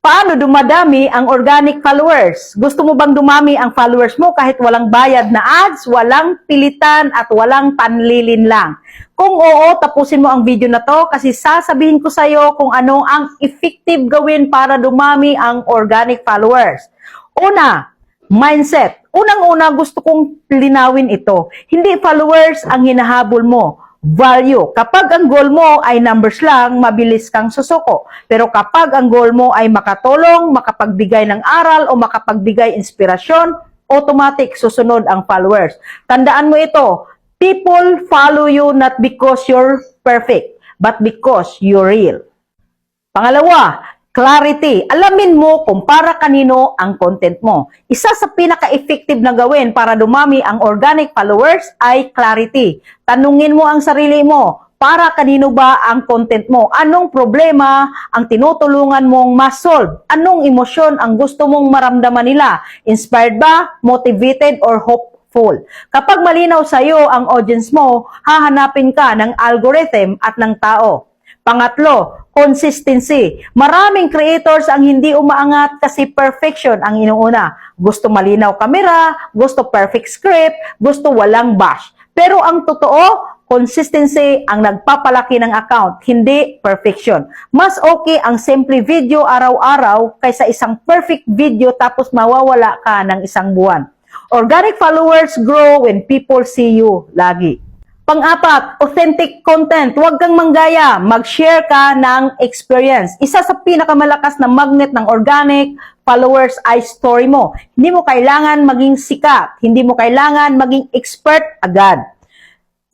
Paano dumadami ang organic followers? Gusto mo bang dumami ang followers mo kahit walang bayad na ads, walang pilitan at walang panlilin lang? Kung oo, tapusin mo ang video na to kasi sasabihin ko sa iyo kung ano ang effective gawin para dumami ang organic followers. Una, mindset. Unang-una gusto kong linawin ito. Hindi followers ang hinahabol mo. Value. Kapag ang goal mo ay numbers lang, mabilis kang susuko. Pero kapag ang goal mo ay makatulong, makapagbigay ng aral o makapagbigay inspirasyon, automatic susunod ang followers. Tandaan mo ito, people follow you not because you're perfect, but because you're real. Pangalawa, clarity. Alamin mo kung para kanino ang content mo. Isa sa pinaka-effective na gawin para dumami ang organic followers ay clarity. Tanungin mo ang sarili mo, para kanino ba ang content mo? Anong problema ang tinutulungan mong ma-solve? Anong emosyon ang gusto mong maramdaman nila? Inspired ba? Motivated or hopeful? Kapag malinaw sa iyo ang audience mo, hahanapin ka ng algorithm at ng tao. Pangatlo, consistency. Maraming creators ang hindi umaangat kasi perfection ang inuuna. Gusto malinaw kamera, gusto perfect script, gusto walang bash. Pero ang totoo, consistency ang nagpapalaki ng account, hindi perfection. Mas okay ang simple video araw-araw kaysa isang perfect video tapos mawawala ka ng isang buwan. Organic followers grow when people see you lagi. Pang-apat, authentic content. Huwag kang manggaya. Mag-share ka ng experience. Isa sa pinakamalakas na magnet ng organic followers ay story mo. Hindi mo kailangan maging sikat. Hindi mo kailangan maging expert agad.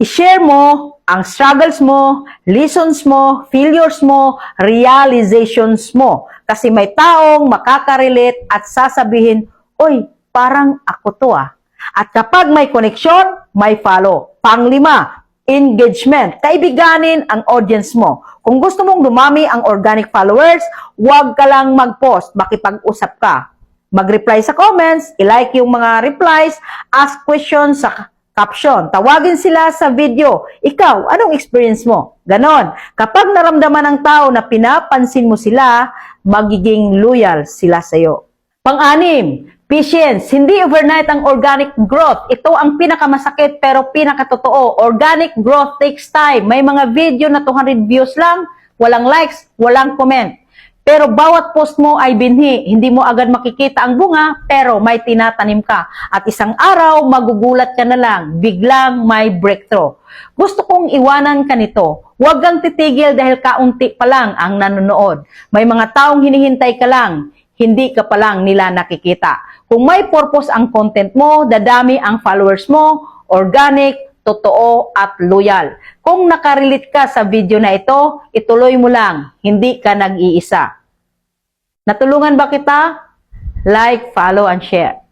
I-share mo ang struggles mo, lessons mo, failures mo, realizations mo. Kasi may taong makakarelate at sasabihin, "Oy, parang ako to ah." At kapag may connection, may follow. Panglima, engagement. Kaibiganin ang audience mo. Kung gusto mong dumami ang organic followers, huwag ka lang mag-post, makipag-usap ka. Mag-reply sa comments, i-like yung mga replies, ask questions sa caption. Tawagin sila sa video. Ikaw, anong experience mo? Ganon. Kapag naramdaman ng tao na pinapansin mo sila, magiging loyal sila sa'yo. Pang-anim, patience. Hindi overnight ang organic growth. Ito ang pinakamasakit pero pinakatotoo. Organic growth takes time. May mga video na 200 views lang, walang likes, walang comment. Pero bawat post mo ay binhi. Hindi mo agad makikita ang bunga, pero may tinatanim ka. At isang araw, magugulat ka na lang. Biglang may breakthrough. Gusto kong iwanan ka nito. Huwag kang titigil dahil kaunti pa lang ang nanonood. May mga taong hinihintay ka lang. Hindi ka pa lang nila nakikita. Kung may purpose ang content mo, dadami ang followers mo, organic, totoo at loyal. Kung nakarelate ka sa video na ito, ituloy mo lang, hindi ka nag-iisa. Natulungan ba kita? Like, follow, and share.